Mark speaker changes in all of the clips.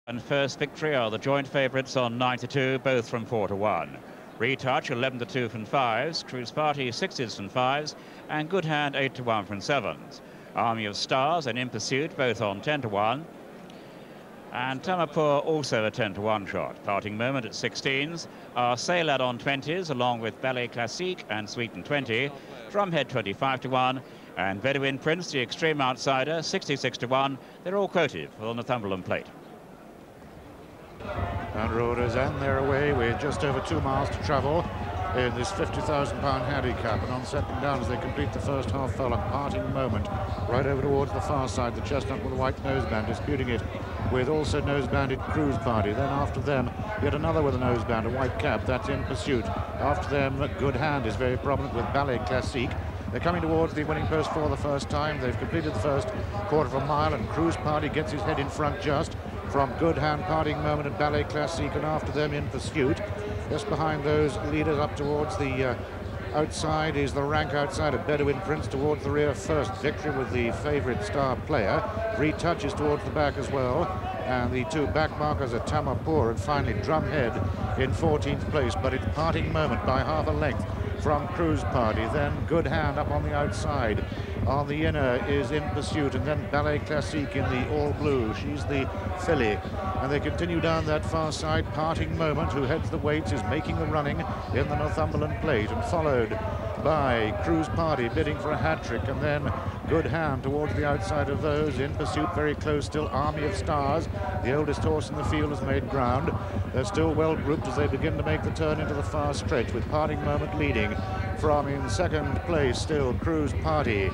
Speaker 1: And first victory are the joint favourites on 9-2, both from 4-1. Retouch 11-2 from 5s, Cruise Party 6s from 5s, and Good Hand 8-1 from 7s. Army of Stars and In Pursuit both on 10-1. And Tamarpour also a 10-1 shot. Parting Moment at 16s. Our Sailad on 20s, along with Ballet Classique and Sweeten 20. Drumhead 25-1. And Bedouin Prince, the extreme outsider, 66-1. They're all quoted for the Northumberland plate.
Speaker 2: And rowers and they're away with just over 2 miles to travel in this £50,000 handicap. And on second down, as they complete the first half furlong, Parting Moment right over towards the far side. The chestnut with the white noseband disputing it with also nosebanded Cruise Party. Then after them, yet another with a noseband, a white cap. That's In Pursuit. After them, Good Hand is very prominent with Ballet Classique. They're coming towards the winning post for the first time. They've completed the first quarter of a mile, and Cruise Party gets his head in front just from Good Hand, Parting Moment and Ballet Classique, and after them In Pursuit. Just behind those leaders up towards the outside is the rank outside of Bedouin Prince. Towards the rear, First Victory with the favourite Star Player. Retouch is towards the back as well. And the two back markers are Tamarpour and finally Drumhead in 14th place. But it's Parting Moment by half a length from Cruise Party. Then Good Hand up on the outside. On the inner is In Pursuit, and then Ballet Classique in the all blue. She's the filly. And they continue down that far side. Parting Moment, who heads the weights, is making the running in the Northumberland plate, and followed by Cruise Party bidding for a hat-trick, and then Good Hand towards the outside of those. In Pursuit very close still. Army of Stars, the oldest horse in the field, has made ground. They're still well grouped as they begin to make the turn into the far stretch, with Parting Moment leading from in second place still Cruise Party.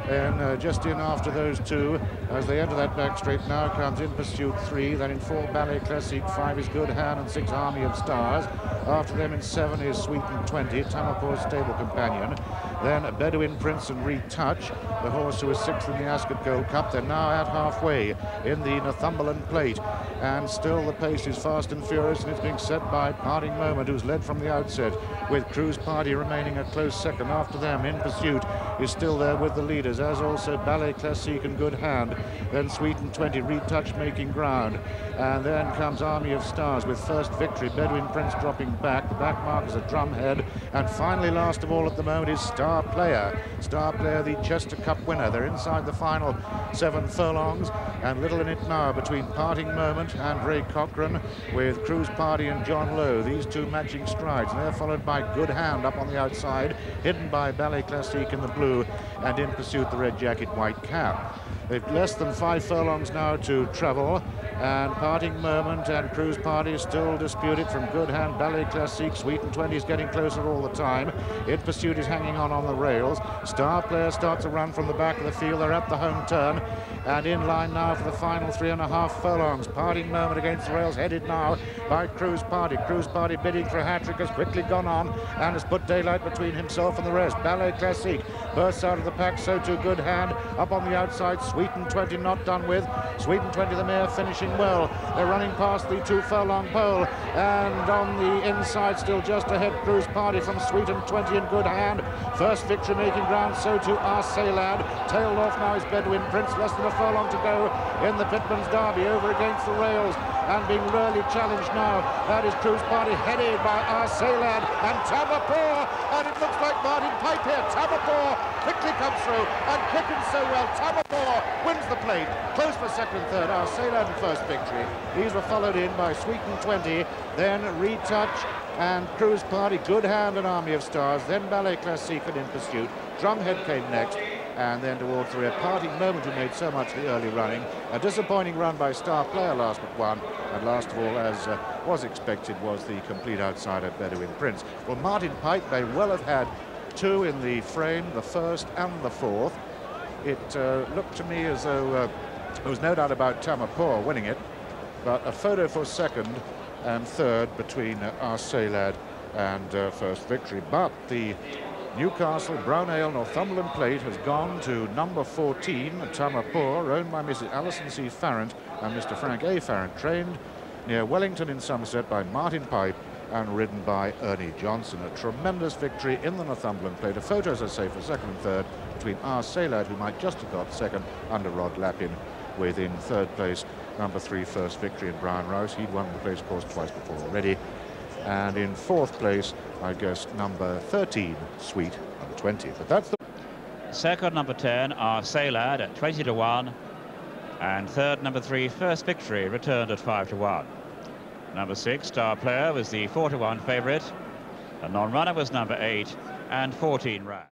Speaker 2: And just in after those two, as they enter that back straight, now comes In Pursuit 3, then in 4 Ballet Classique, 5 is Good Hand, and 6 Army of Stars. After them in 7 is Sweeten 20, Tamarpour's stable companion. Then Bedouin Prince and Retouch, the horse who was 6th in the Ascot Gold Cup. They're now at halfway in the Northumberland plate, and still the pace is fast and furious, and it's being set by Parting Moment, who's led from the outset, with Cruise Party remaining a close second. After them, In Pursuit is still there with the leaders, as also Ballet Classique and Good Hand. Then Sweeten 20, Retouch making ground, and then comes Army of Stars with First Victory. Bedouin Prince dropping back. The back markers are Drumhead, and finally, last of all at the moment, is Star Player. Star Player, the Chester Cup winner. They're inside the final 7 furlongs, and little in it now between Parting Moment and Ray Cochrane, with Cruise Party and John Lowe. These two matching strides, and they're followed by Good Hand up on the outside, hidden by Ballet Classique in the blue, and In Pursuit the red jacket, white cap. They've less than 5 furlongs now to travel, and Parting Moment and Cruise Party still disputed from Good Hand. Ballet Classique, Sweeten 20 is getting closer all the time. In Pursuit is hanging on the rails. Star Player starts a run from the back of the field. They're at the home turn, and in line now for the final 3.5 furlongs. Parting Moment against the rails, headed now by Cruise Party. Cruise Party bidding for a hat-trick has quickly gone on and has put daylight between himself and the rest. Ballet Classique bursts out of the pack, so too Good Hand up on the outside. Sweeten 20 not done with. Sweeten 20, the mare, finishing well. They're running past the 2 furlong pole, and on the inside still just ahead Cruise Party from Sweeten 20 and Good Hand. First Victory making ground, so too our Sailad. Tailed off now is Bedouin Prince, less than a furlong to go in the Pitman's Derby, over against the rails and being really challenged now. That is Cruise Party, headed by our Sailad and Tamarpour, and it looks like Martin Pipe here. Tamarpour quickly comes through and quickens so well. Tamarpour wins the plate, close for second and third. Our Sailad and First Victory. These were followed in by Sweeten 20, then Retouch and Cruise Party, Good Hand and Army of Stars, then Ballet Classique and In Pursuit. Drumhead came next, and then towards the rear, Parting Moment, who made so much the early running. A disappointing run by Star Player last but one, and last of all, as was expected, was the complete outsider Bedouin Prince. Well, Martin Pipe may well have had 2 in the frame, the first and the fourth. It looked to me as though there was no doubt about Tamarpour winning it, but a photo for second and third between our Sailad and First Victory. But the Newcastle Brown Ale Northumberland plate has gone to number 14, Tamarpour, owned by Mrs. Alison C. Farrant and Mr. Frank A. Farrant, trained near Wellington in Somerset by Martin Pipe and ridden by Ernie Johnson. A tremendous victory in the Northumberland plate. A photo, as I say, for second and third between our Sailad, who might just have got second, under Rod Lappin, within third place number 3 first victory in Brown Rouse. He'd won the place course twice before already. And in 4th place, I guess, number 13, Sweet, number 20. But that's the...
Speaker 1: Second, number 10, are Sailad at 20 to 1. And third, number 3, First Victory, returned at 5 to 1. Number 6, Star Player, was the 4 to 1 favourite. The non-runner was number 8, and 14 ran.